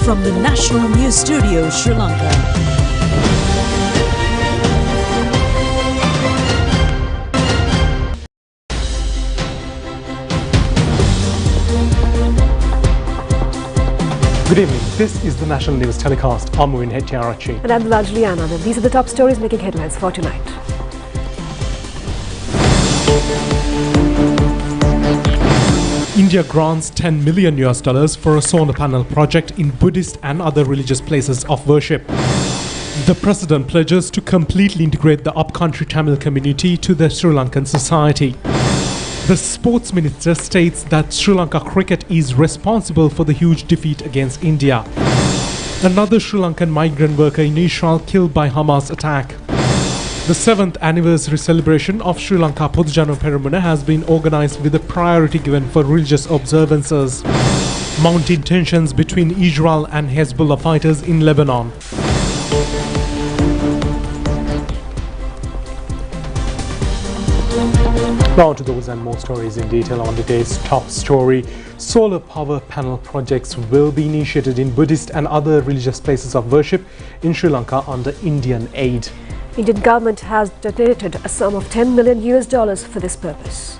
from the National News Studio, Sri Lanka. Good evening. This is the National News Telecast. I'm Moin Hettiarachi. And I'm Lajli Anand. And these are the top stories making headlines for tonight. India grants $10 million for a solar panel project in Buddhist and other religious places of worship. The President pledges to completely integrate the upcountry Tamil community to the Sri Lankan society. The Sports Minister states that Sri Lanka cricket is responsible for the huge defeat against India. Another Sri Lankan migrant worker in Israel killed by Hamas attack. The 7th anniversary celebration of Sri Lanka Podujana Peramuna has been organized with a priority given for religious observances. Mounting tensions between Israel and Hezbollah fighters in Lebanon. Now to those and more stories in detail on the day's top story. Solar power panel projects will be initiated in Buddhist and other religious places of worship in Sri Lanka under Indian aid. Indian government has donated a sum of $10 million for this purpose.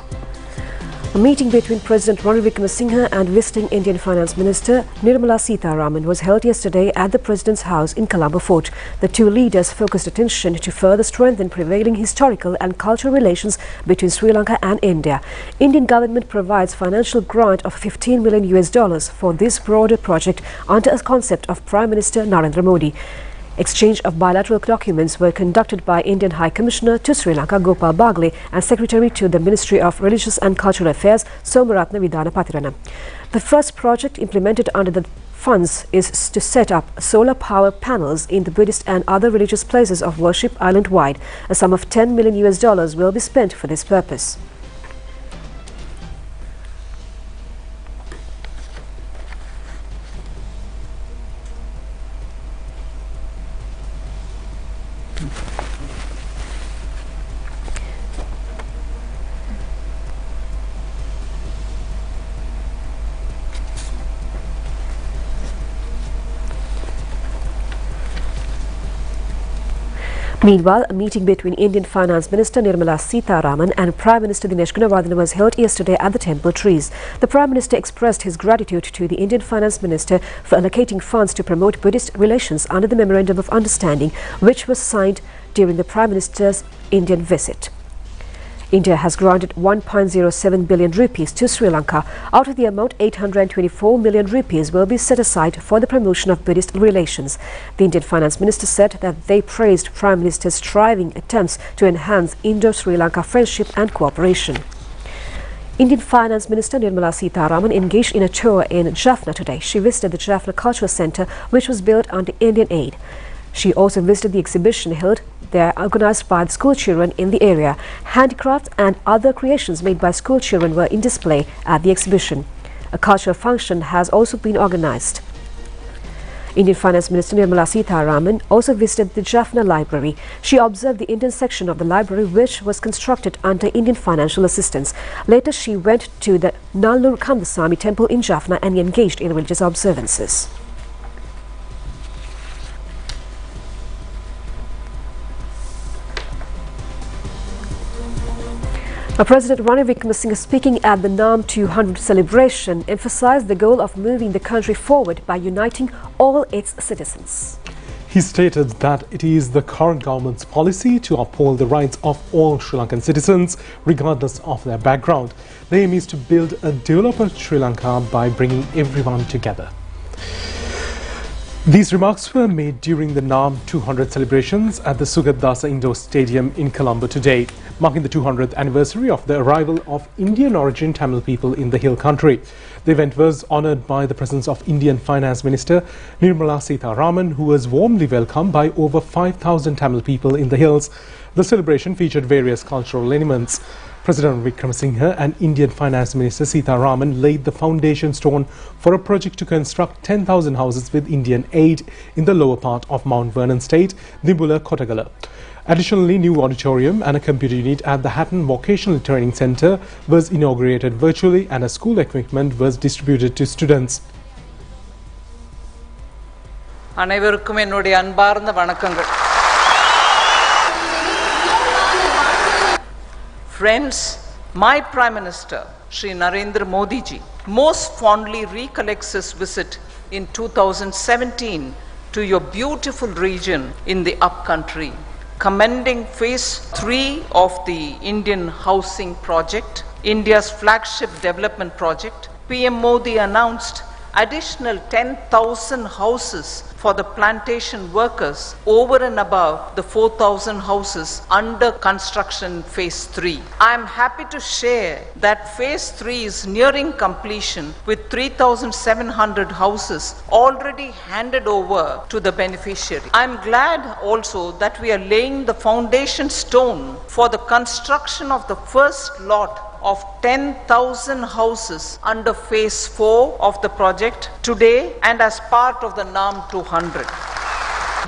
A meeting between President Ranil Wickremesinghe and visiting Indian Finance Minister Nirmala Sitharaman was held yesterday at the President's house in Colombo Fort. The two leaders focused attention to further strengthen prevailing historical and cultural relations between Sri Lanka and India. Indian government provides financial grant of $15 million for this broader project under a concept of Prime Minister Narendra Modi. Exchange of bilateral documents were conducted by Indian High Commissioner to Sri Lanka Gopal Bagle and Secretary to the Ministry of Religious and Cultural Affairs Somaratna Vidhana Patirana. The first project implemented under the funds is to set up solar power panels in the Buddhist and other religious places of worship island-wide. A sum of $10 million will be spent for this purpose. Meanwhile, a meeting between Indian Finance Minister Nirmala Sitharaman and Prime Minister Dinesh Gunawardena was held yesterday at the Temple Trees. The Prime Minister expressed his gratitude to the Indian Finance Minister for allocating funds to promote Buddhist relations under the Memorandum of Understanding, which was signed during the Prime Minister's Indian visit. India has granted 1.07 billion rupees to Sri Lanka. Out of the amount, 824 million rupees will be set aside for the promotion of Buddhist relations. The Indian Finance Minister said that they praised Prime Minister's striving attempts to enhance Indo-Sri Lanka friendship and cooperation. Indian Finance Minister Nirmala Sitharaman engaged in a tour in Jaffna today. She visited the Jaffna Cultural Centre, which was built under Indian aid. She also visited the exhibition held there organized by the school children in the area. Handicrafts and other creations made by school children were in display at the exhibition. A cultural function has also been organized. Indian Finance Minister Nirmala Sitharaman also visited the Jaffna Library. She observed the Indian section of the library, which was constructed under Indian financial assistance. Later, she went to the Nallur Kandasamy temple in Jaffna and engaged in religious observances. President Ranil Wickremesinghe, speaking at the NAM 200 celebration, emphasized the goal of moving the country forward by uniting all its citizens. He stated that it is the current government's policy to uphold the rights of all Sri Lankan citizens, regardless of their background. The aim is to build a developed Sri Lanka by bringing everyone together. These remarks were made during the NAM 200 celebrations at the Sugathadasa Indoor Stadium in Colombo today, marking the 200th anniversary of the arrival of Indian origin Tamil people in the hill country. The event was honoured by the presence of Indian Finance Minister Nirmala Sitharaman, who was warmly welcomed by over 5,000 Tamil people in the hills. The celebration featured various cultural elements. President Wickremesinghe and Indian Finance Minister Sitharaman laid the foundation stone for a project to construct 10,000 houses with Indian aid in the lower part of Mount Vernon State, Nimbula, Kotagala. Additionally, new auditorium and a computer unit at the Hatton Vocational Training Centre was inaugurated virtually and a school equipment was distributed to students. அனைவருக்கும் என்னுடைய அன்பார்ந்த வணக்கங்கள். Friends, my Prime Minister, Shri Narendra Modi ji, most fondly recollects his visit in 2017 to your beautiful region in the upcountry, commending Phase 3 of the Indian Housing Project, India's flagship development project. PM Modi announced additional 10,000 houses for the plantation workers over and above the 4,000 houses under construction Phase 3. I am happy to share that Phase 3 is nearing completion with 3,700 houses already handed over to the beneficiary. I am glad also that we are laying the foundation stone for the construction of the first lot of 10,000 houses under Phase 4 of the project today and as part of the NAM 200.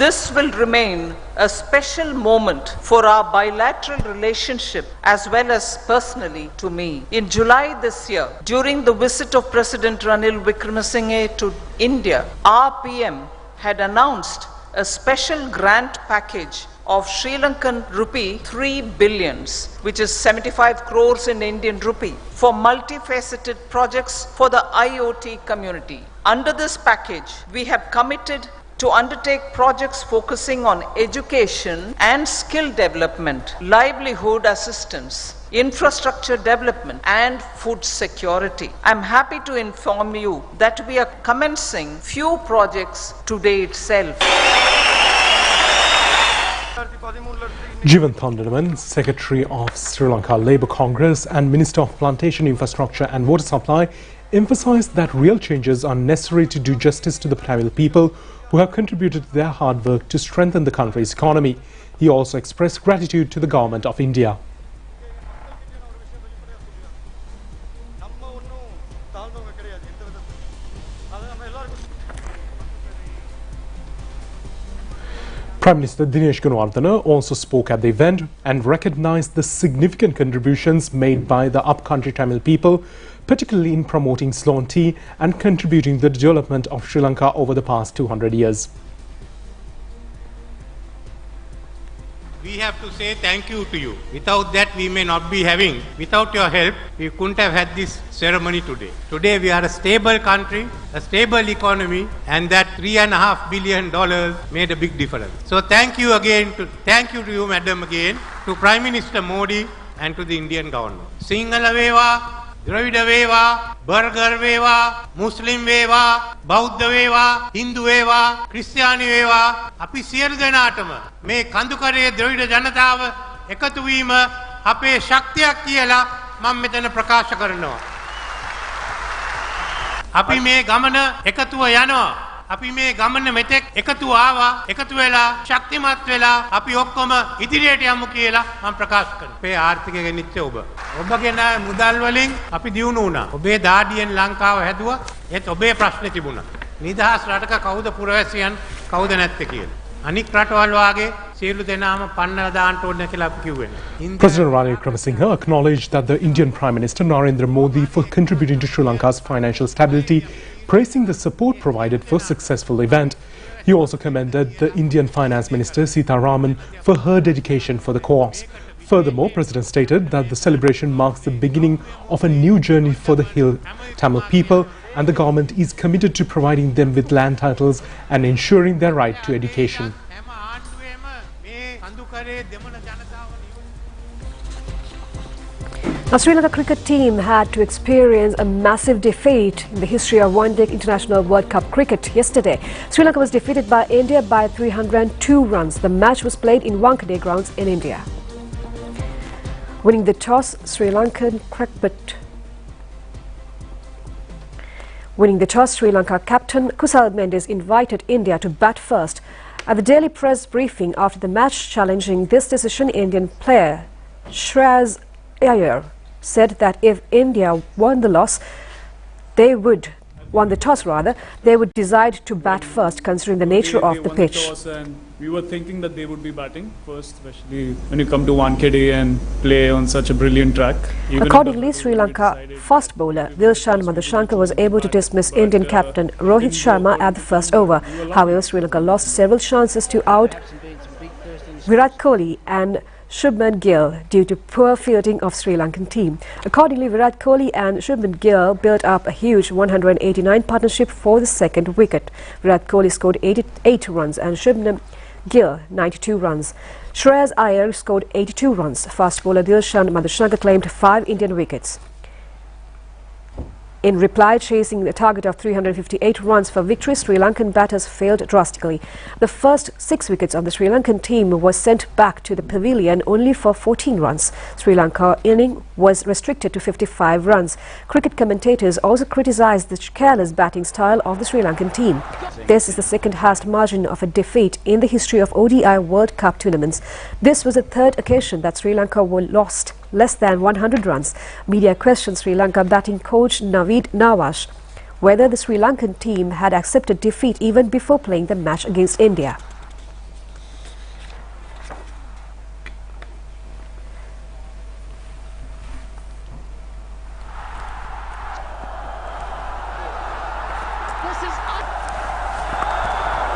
This will remain a special moment for our bilateral relationship as well as personally to me. In July this year, during the visit of President Ranil Wickremesinghe to India, our PM had announced a special grant package of Sri Lankan rupee 3 billions, which is 75 crores in Indian rupee, for multifaceted projects for the IoT community. Under this package, we have committed to undertake projects focusing on education and skill development, livelihood assistance, infrastructure development, and food security. I'm happy to inform you that we are commencing few projects today itself. Jivan Thondanaman, Secretary of Sri Lanka Labour Congress and Minister of Plantation Infrastructure and Water Supply, emphasised that real changes are necessary to do justice to the Tamil people who have contributed their hard work to strengthen the country's economy. He also expressed gratitude to the Government of India. Prime Minister Dinesh Gunawardena also spoke at the event and recognized the significant contributions made by the upcountry Tamil people, particularly in promoting Ceylon tea and contributing to the development of Sri Lanka over the past 200 years. We have to say thank you to you. Without that we may not be having. Without your help, we couldn't have had this ceremony today. Today we are a stable country, a stable economy, and that $3.5 billion made a big difference. So thank you to you, Madam, again, to Prime Minister Modi and to the Indian government. Sinhala Veva, Dravida Veva, Burger Veva, Muslim Veva, Bauddha Veva, Hindu Veva, Christiani Veva, අපි සියලු දෙනාටම මේ කඳුකරේ ද්‍රවිඩ ජනතාව එකතු වීම අපේ ශක්තියක් කියලා මම මෙතන ප්‍රකාශ කරනවා. අපි මේ ගමන එකතුව යනවා. අපි මේ ගමන මෙතෙක් එකතු ආවා, එකතු වෙලා ශක්තිමත් වෙලා අපි ඔක්කොම ඉදිරියට යමු කියලා මම ප්‍රකාශ කරනවා. අපේ ආර්ථිකය ගෙනිච්ච ඔබ. ඔබගේ මුදල් වලින් අපි දියුණු වුණා. ඔබේ දාඩියෙන් ලංකාව හැදුවා. ඒත් ඔබේ ප්‍රශ්නේ තිබුණා. නිදහස් රටක කවුද පුරවැසියන් කවුද නැත්තේ කියලා. අනික් රටවල් වාගේ සියලු දෙනාම පන්නලා දාන්න ඕනේ කියලා අපි කිව්වේ. President Ranil Wickremesinghe acknowledged that the Indian Prime Minister Narendra Modi for contributing to Sri Lanka's financial stability, praising the support provided for successful event. He also commended the Indian Finance Minister Sitharaman for her dedication for the cause. Furthermore, President stated that the celebration marks the beginning of a new journey for the Hill Tamil people, and the government is committed to providing them with land titles and ensuring their right to education. The Sri Lanka cricket team had to experience a massive defeat in the history of one-day international World Cup cricket yesterday. Sri Lanka was defeated by India by 302 runs. The match was played in Wankhede grounds in India. Winning the toss, Sri Lanka captain Kusal Mendes invited India to bat first. At the daily press briefing after the match challenging this decision, Indian player Shreyas Iyer said that if India won the loss, they would won the toss rather, they would decide to bat first considering the nature of the pitch. We were thinking that they would be batting first, especially when you come to Wankhede and play on such a brilliant track. Accordingly, Sri Lanka fast bowler Dilshan Madhushanka was able to dismiss Indian captain Rohit Sharma at the first over. However, Sri Lanka lost several chances to out Virat Kohli and Shubman Gill due to poor fielding of Sri Lankan team. Accordingly, Virat Kohli and Shubman Gill built up a huge 189 partnership for the second wicket. Virat Kohli scored 88 runs and Shubman Gill 92 runs. Shreyas Iyer scored 82 runs. Fast bowler Dilshan Madhushanka claimed 5 Indian wickets. In reply, chasing the target of 358 runs for victory, Sri Lankan batters failed drastically. The first 6 wickets of the Sri Lankan team were sent back to the pavilion only for 14 runs. Sri Lanka inning was restricted to 55 runs. Cricket commentators also criticised the careless batting style of the Sri Lankan team. This is the second highest margin of a defeat in the history of ODI World Cup tournaments. This was the third occasion that Sri Lanka lost less than 100 runs. Media questioned Sri Lanka batting coach Naveed Nawaz whether the Sri Lankan team had accepted defeat even before playing the match against India.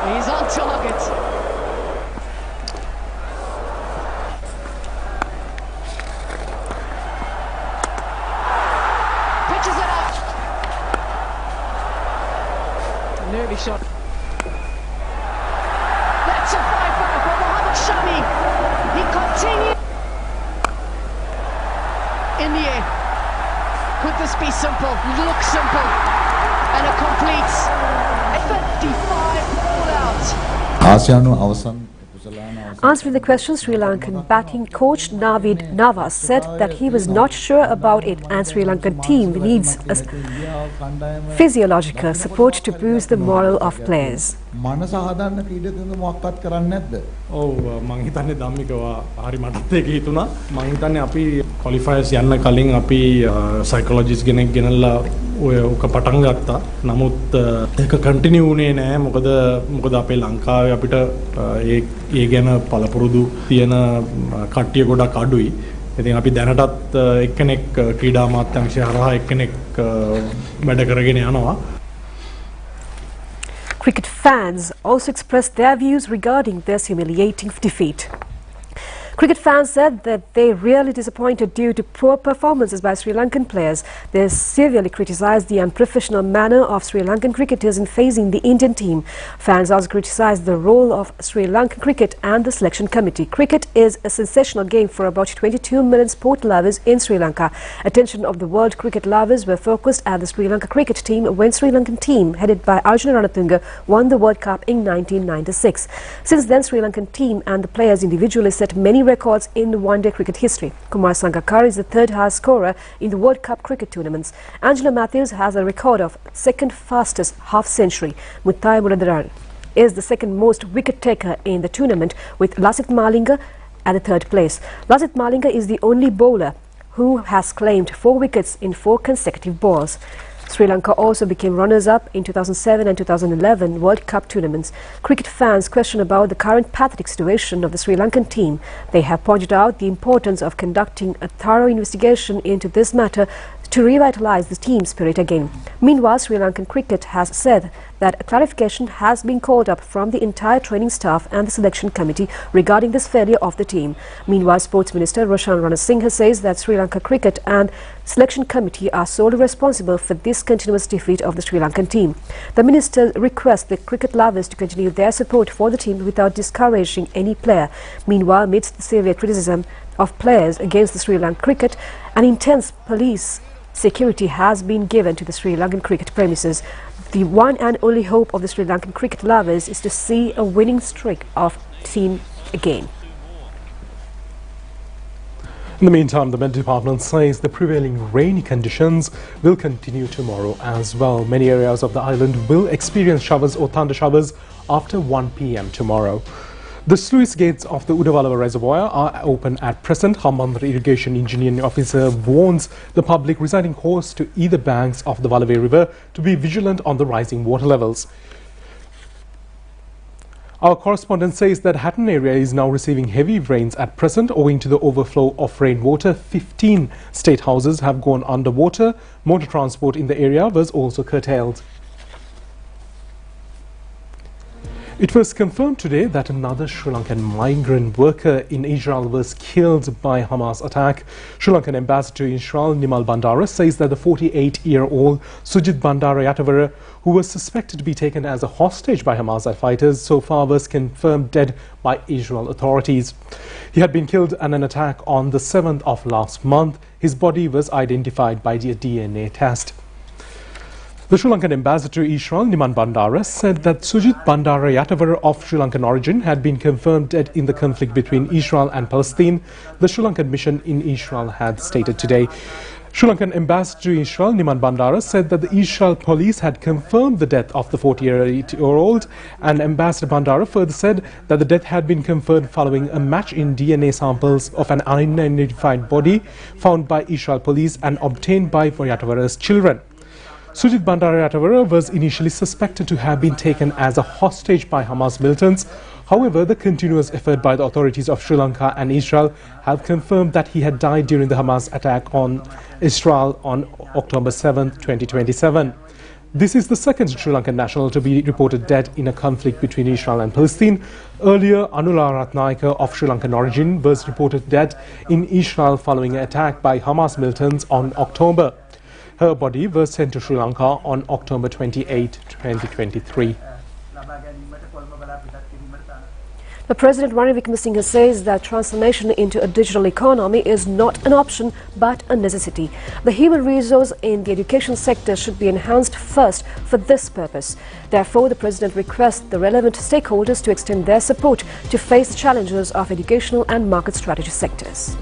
He's on target. Nearly shot. That's a 5-5 for Mohammad Shami. He continued in the air. Could this be simple? Look simple. And a complete 55 all out. Answering the question, Sri Lankan batting coach Naveed Nawaz said that he was not sure about it and Sri Lankan team needs a physiological support to boost the morale of players. මං හිතන්නේ ධම්මිකවා හරි මටත් ඒක හිතුණා මං හිතන්නේ අපි ක්වොලිෆයර්ස් යන්න කලින් අපි සයිකොලොජිස්ට් කෙනෙක් ගෙනල්ලා ඔය ඔක පටන් ගත්තා. නමුත් ඒක කන්ටිනියු වුණේ නැහැ. මොකද අපේ ලංකාවේ අපිට ඒ ගැන පළපුරුදු තියෙන කට්ටිය ගොඩක් අඩුයි. ඉතින් අපි දැනටත් එක්කෙනෙක් ක්‍රීඩා අමාත්‍යාංශය හරහා එක්කෙනෙක් වැඩ කරගෙන යනවා. Cricket fans also expressed their views regarding this humiliating defeat. Cricket fans said that they really disappointed due to poor performances by Sri Lankan players. They severely criticised the unprofessional manner of Sri Lankan cricketers in facing the Indian team. Fans also criticised the role of Sri Lankan cricket and the selection committee. Cricket is a sensational game for about 22 million sport lovers in Sri Lanka. Attention of the world cricket lovers were focused at the Sri Lanka cricket team when Sri Lankan team headed by Arjuna Ranatunga won the World Cup in 1996. Since then, Sri Lankan team and the players individually set many records in the one-day cricket history. Kumar Sangakkara is the third highest scorer in the World Cup cricket tournaments. Angela Matthews has a record of second fastest half-century. Muttai Muradharan is the second most wicket taker in the tournament with Lasith Malinga at the third place. Lasith Malinga is the only bowler who has claimed 4 wickets in 4 consecutive balls. Sri Lanka also became runners-up in 2007 and 2011 World Cup tournaments. Cricket fans question about the current pathetic situation of the Sri Lankan team. They have pointed out the importance of conducting a thorough investigation into this matter to revitalize the team spirit again. Meanwhile, Sri Lankan cricket has said that a clarification has been called up from the entire training staff and the selection committee regarding this failure of the team. Meanwhile, Sports Minister Roshan Ranasinghe says that Sri Lanka cricket and selection committee are solely responsible for this continuous defeat of the Sri Lankan team. The minister requests the cricket lovers to continue their support for the team without discouraging any player. Meanwhile, amidst the severe criticism of players against the Sri Lankan cricket, an intense police security has been given to the Sri Lankan cricket premises. The one and only hope of the Sri Lankan cricket lovers is to see a winning streak of team again. In the meantime, the Met Department says the prevailing rainy conditions will continue tomorrow as well. Many areas of the island will experience showers or thunder showers after 1 p.m. tomorrow. The sluice gates of the Udawalawa Reservoir are open at present. Hambantota Irrigation Engineering Officer warns the public residing close to either banks of the Walaway River to be vigilant on the rising water levels. Our correspondent says that Hatton area is now receiving heavy rains at present owing to the overflow of rainwater. 15 state houses have gone underwater. Motor transport in the area was also curtailed. It was confirmed today that another Sri Lankan migrant worker in Israel was killed by Hamas attack. Sri Lankan ambassador to Israel Nimal Bandara says that the 48-year-old Sujit Bandarayatawara, who was suspected to be taken as a hostage by Hamas fighters, so far was confirmed dead by Israel authorities. He had been killed in an attack on the 7th of last month. His body was identified by the DNA test. The Sri Lankan ambassador to Israel, Niman Bandara, said that Sujit Bandarayatawara of Sri Lankan origin had been confirmed dead in the conflict between Israel and Palestine, the Sri Lankan mission in Israel had stated today. Sri Lankan ambassador to Israel, Niman Bandara, said that the Israel police had confirmed the death of the 48-year-old, and Ambassador Bandara further said that the death had been confirmed following a match in DNA samples of an unidentified body found by Israel police and obtained by Yatawara's children. Sujit Bandarayatawara was initially suspected to have been taken as a hostage by Hamas militants. However, the continuous effort by the authorities of Sri Lanka and Israel have confirmed that he had died during the Hamas attack on Israel on October 7, 2027. This is the second Sri Lankan national to be reported dead in a conflict between Israel and Palestine. Earlier, Anula Ratnayaka of Sri Lankan origin was reported dead in Israel following an attack by Hamas militants on October. Her body was sent to Sri Lanka on October 28, 2023. The President Ranil Wickremesinghe says that transformation into a digital economy is not an option but a necessity. The human resource in the education sector should be enhanced first for this purpose. Therefore, the President requests the relevant stakeholders to extend their support to face the challenges of educational and market strategy sectors.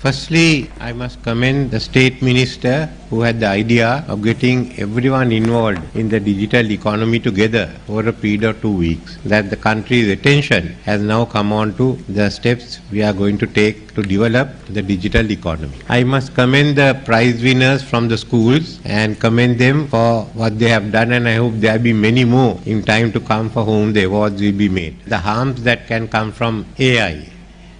Firstly, I must commend the State Minister who had the idea of getting everyone involved in the digital economy together over a period of 2 weeks. That the country's attention has now come on to the steps we are going to take to develop the digital economy. I must commend the prize winners from the schools and commend them for what they have done, and I hope there will be many more in time to come for whom the awards will be made. The harms that can come from AI,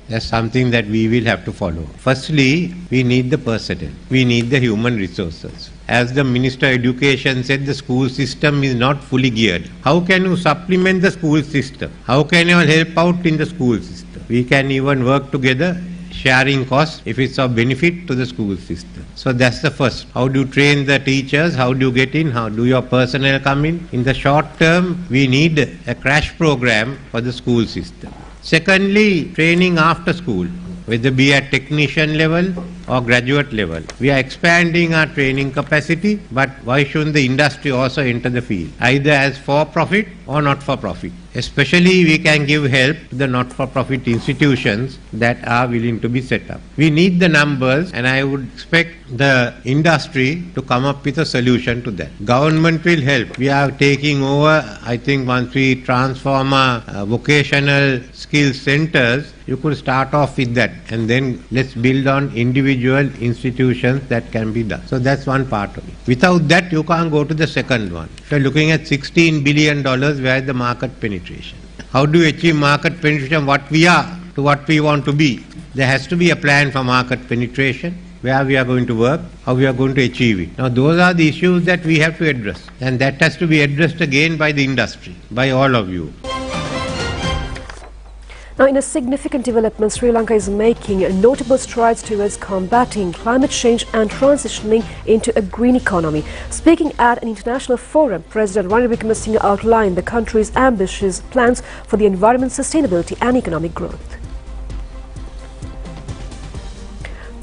that's something that we will have to follow. Firstly, we need the personnel. We need the human resources. As the Minister of Education said, the school system is not fully geared. How can you supplement the school system? How can you all help out in the school system? We can even work together, sharing costs if it's of benefit to the school system. So that's the first. How do you train the teachers? How do you get in? How do your personnel come in? In the short term, we need a crash program for the school system. Secondly, training after school, whether be at technician level or graduate level. We are expanding our training capacity, but why shouldn't the industry also enter the field, either as for-profit or not-for-profit? Especially we can give help to the not-for-profit institutions that are willing to be set up. We need the numbers, and I would expect the industry to come up with a solution to that. Government will help. We are taking over, I think once we transform our vocational skills centers, you could start off with that, and then let's build on individual institutions that can be done. So that's one part of it. Without that, you can't go to the second one. If you're looking at $16 billion, where is the market penetration? How do you achieve market penetration? What we are to what we want to be. There has to be a plan for market penetration, where we are going to work, how we are going to achieve it. Now those are the issues that we have to address, and that has to be addressed again by the industry, by all of you. Now, in a significant development, Sri Lanka is making notable strides towards combating climate change and transitioning into a green economy. Speaking at an international forum, President Ranil Wickremesinghe outlined the country's ambitious plans for the environment, sustainability and economic growth.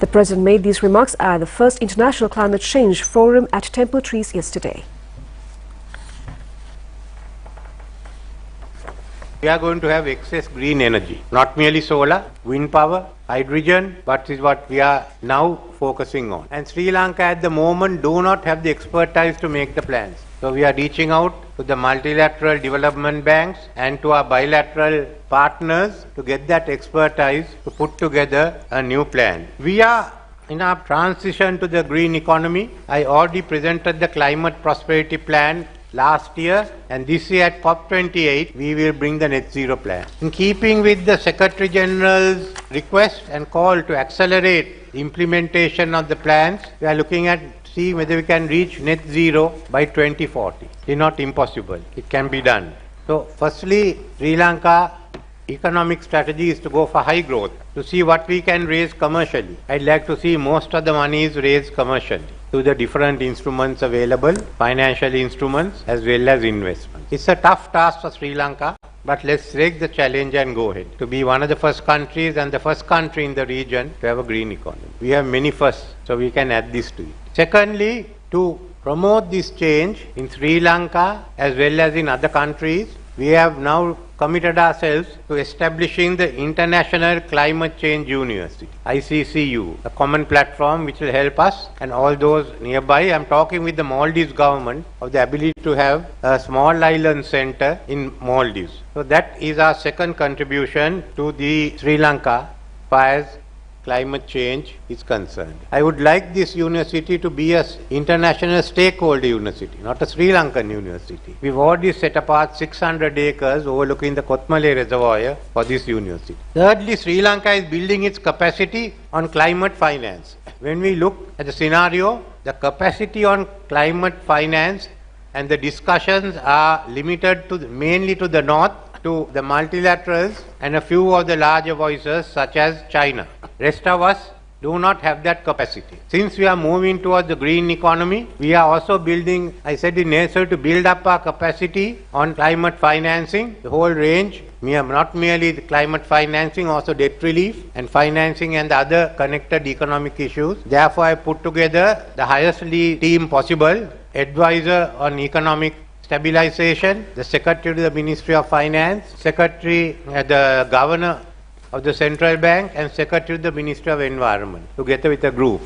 The President made these remarks at the first International Climate Change Forum at Temple Trees yesterday. We are going to have excess green energy, not merely solar, wind power, hydrogen, but is what we are now focusing on. And Sri Lanka at the moment do not have the expertise to make the plans. So we are reaching out to the multilateral development banks and to our bilateral partners to get that expertise to put together a new plan. We are in our transition to the green economy. I already presented the climate prosperity plan last year, and this year at COP28 we will bring the net zero plan. In keeping with the Secretary General's request and call to accelerate the implementation of the plans, we are looking at see whether we can reach net zero by 2040. It is not impossible. It can be done. So firstly, Sri Lanka economic strategy is to go for high growth, to see what we can raise commercially. I'd like to see most of the money is raised commercially through the different instruments available, financial instruments as well as investments. It's a tough task for Sri Lanka, but let's take the challenge and go ahead to be one of the first countries and the first country in the region to have a green economy. We have many firsts, so we can add this to it. Secondly, to promote this change in Sri Lanka as well as in other countries, we have now committed ourselves to establishing the International Climate Change University, ICCU, a common platform which will help us and all those nearby. I am talking with the Maldives government of the ability to have a small island center in Maldives. So that is our second contribution to the Sri Lanka as far as climate change is concerned. I would like this university to be an international stakeholder university, not a Sri Lankan university. We've already set apart 600 acres overlooking the Kotmale Reservoir for this university. Thirdly, Sri Lanka is building its capacity on climate finance. When we look at the scenario, the capacity on climate finance and the discussions are limited to mainly to the north, to the multilaterals and a few of the larger voices such as China. Rest of us do not have that capacity. Since we are moving towards the green economy, we are also building, I said in necessary to build up our capacity on climate financing, the whole range, not merely the climate financing, also debt relief and financing and the other connected economic issues. Therefore, I put together the highest team possible, advisor on economic stabilization, the Secretary to the Ministry of Finance, Secretary, the Governor of the Central Bank and Secretary to the Ministry of Environment, together with a group.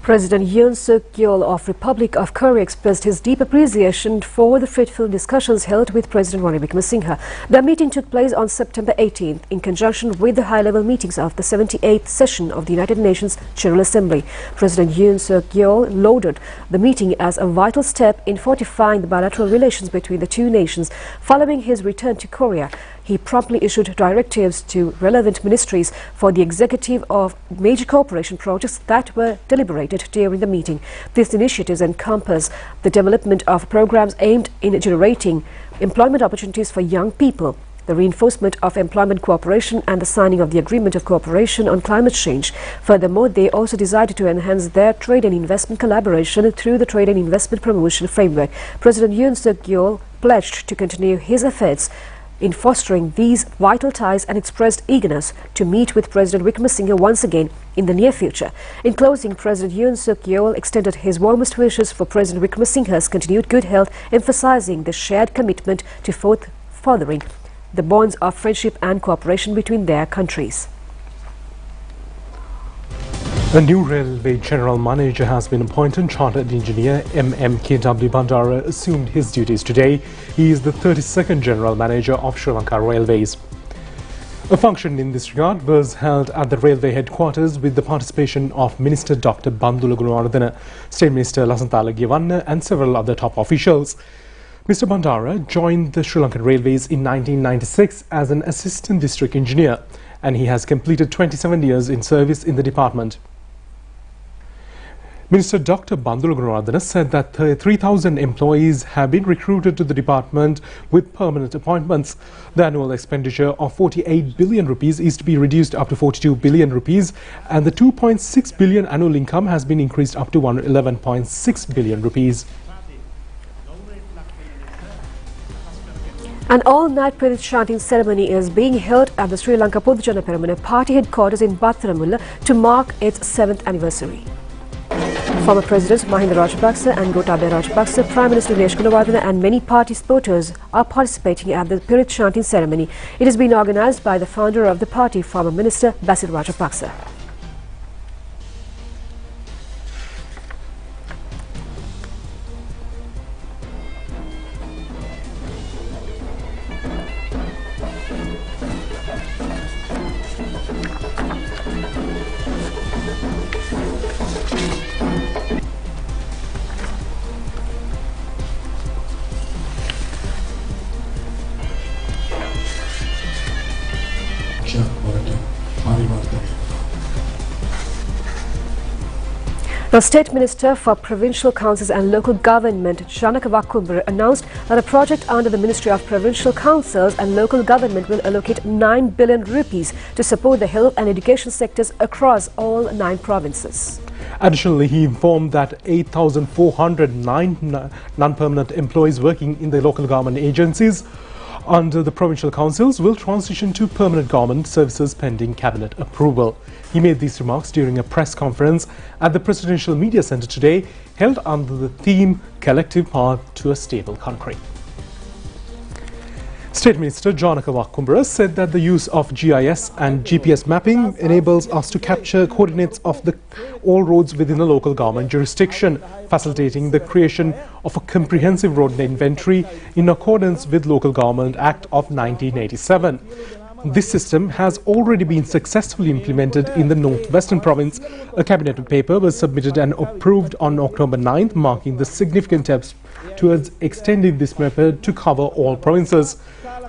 President Yoon Suk Yeol of Republic of Korea expressed his deep appreciation for the fruitful discussions held with President Ranil Wickremesinghe. The meeting took place on September 18th in conjunction with the high-level meetings of the 78th session of the United Nations General Assembly. President Yoon Suk Yeol lauded the meeting as a vital step in fortifying the bilateral relations between the two nations. Following his return to Korea, he promptly issued directives to relevant ministries for the executive of major cooperation projects that were deliberated during the meeting. These initiatives encompass the development of programs aimed in generating employment opportunities for young people, the reinforcement of employment cooperation and the signing of the Agreement of Cooperation on Climate Change. Furthermore, they also decided to enhance their trade and investment collaboration through the Trade and Investment Promotion Framework. President Yoon Suk Yeol pledged to continue his efforts in fostering these vital ties and expressed eagerness to meet with President Wickremesinghe once again in the near future. In closing, President Yoon Suk Yeol extended his warmest wishes for President Wickremesinghe's continued good health, emphasizing the shared commitment to furthering the bonds of friendship and cooperation between their countries. A new railway general manager has been appointed. Chartered engineer KW Bandara assumed his duties today. He is the 32nd general manager of Sri Lanka Railways. A function in this regard was held at the railway headquarters with the participation of Minister Dr. Bandula Gunawardena, State Minister Lasanthala Giavanna and several other top officials. Mr. Bandara joined the Sri Lankan Railways in 1996 as an assistant district engineer, and he has completed 27 years in service in the department. Minister Dr. Bandula Gunawardena said that 3,000 employees have been recruited to the department with permanent appointments. The annual expenditure of 48 billion rupees is to be reduced up to 42 billion rupees, and the 2.6 billion annual income has been increased up to 11.6 billion rupees. An all-night prayer chanting ceremony is being held at the Sri Lanka Podujana Peramuna party headquarters in Battaramulla to mark its 7th anniversary. Former President Mahinda Rajapaksa and Gotabaya Rajapaksa, Prime Minister Dinesh Gunawardena and many party supporters are participating at the prayer chanting ceremony. It has been organised by the founder of the party, former Minister Basil Rajapaksa. The State Minister for Provincial Councils and Local Government, Janaka Wakumbara, announced that a project under the Ministry of Provincial Councils and Local Government will allocate 9 billion rupees to support the health and education sectors across all 9 provinces. Additionally, he informed that 8,409 non-permanent employees working in the local government agencies under the provincial councils will transition to permanent government services pending cabinet approval. He made these remarks during a press conference at the Presidential Media Centre today, held under the theme Collective Path to a Stable Country. State Minister Janaka Wakumbara said that the use of GIS and GPS mapping enables us to capture coordinates of all roads within the local government jurisdiction, facilitating the creation of a comprehensive road inventory in accordance with Local Government Act of 1987. This system has already been successfully implemented in the North-Western Province. A cabinet paper was submitted and approved on October 9th, marking the significant steps towards extending this method to cover all provinces.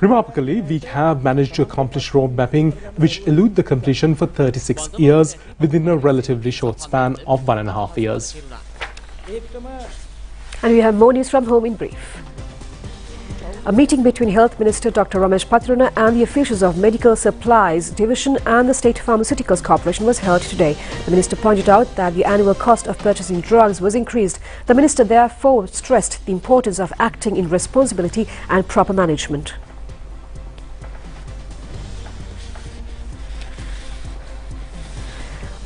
Remarkably, we have managed to accomplish road mapping which elude the completion for 36 years within a relatively short span of 1.5 years. And we have more news from home in brief. A meeting between Health Minister Dr. Ramesh Patrana and the officials of Medical Supplies Division and the State Pharmaceuticals Corporation was held today. The minister pointed out that the annual cost of purchasing drugs was increased. The minister therefore stressed the importance of acting in responsibility and proper management.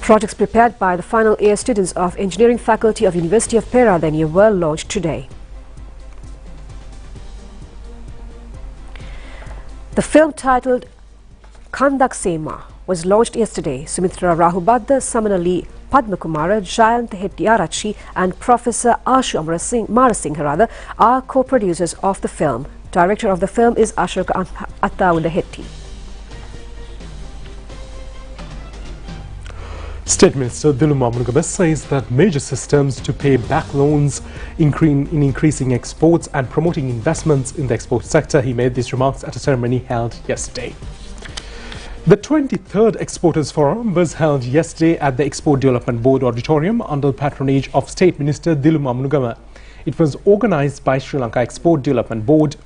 Projects prepared by the final year students of Engineering Faculty of University of Peradeniya were launched today. The film titled Kandak Sema was launched yesterday. Sumitra Rahubadda, Samanali Padmakumara, Jayant Hettiarachi and Professor Ashu Marasinghe are co-producers of the film. Director of the film is Ashoka Attawundahetti. State Minister Diluma Munugaba says that major systems to pay back loans in increasing exports and promoting investments in the export sector. He made these remarks at a ceremony held yesterday. The 23rd Exporters Forum was held yesterday at the Export Development Board Auditorium under the patronage of State Minister Diluma Munugaba. It was organized by Sri Lanka Export Development Board.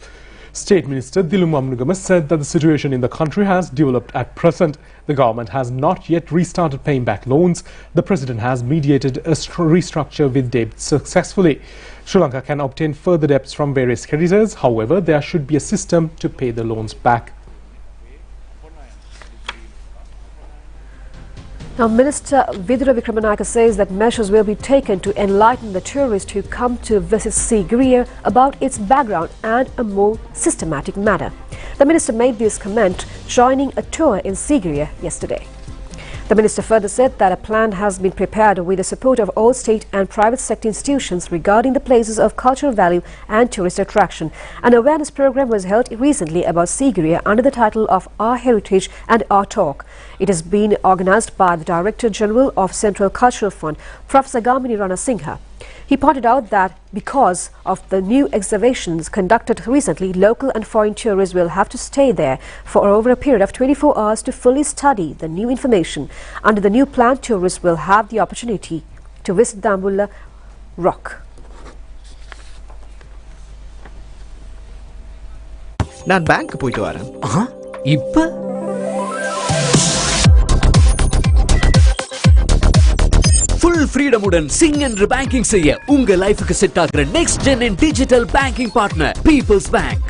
State Minister Diluma Munugaba said that the situation in the country has developed at present. The government has not yet restarted paying back loans. The President has mediated a restructure with debt successfully. Sri Lanka can obtain further debts from various creditors. However, there should be a system to pay the loans back. Now, Minister Vidura Vikramanayake says that measures will be taken to enlighten the tourists who come to visit Sigiriya about its background and a more systematic manner. The minister made this comment joining a tour in Sigiriya yesterday. The minister further said that a plan has been prepared with the support of all state and private sector institutions regarding the places of cultural value and tourist attraction. An awareness program was held recently about Sigiriya under the title of Our Heritage and Our Talk. It has been organized by the Director General of Central Cultural Fund, Professor Gamini Ranasinghe. He pointed out that because of the new excavations conducted recently, local and foreign tourists will have to stay there for over a period of 24 hours to fully study the new information. Under the new plan, tourists will have the opportunity to visit the Ambulla Rock. நான் bank போயிட்டு வரேன். இப்ப full freedom உடன் sing என்று banking செய்ய உங்க லைஃபுக்கு set ஆகுற next gen in digital banking partner People's Bank.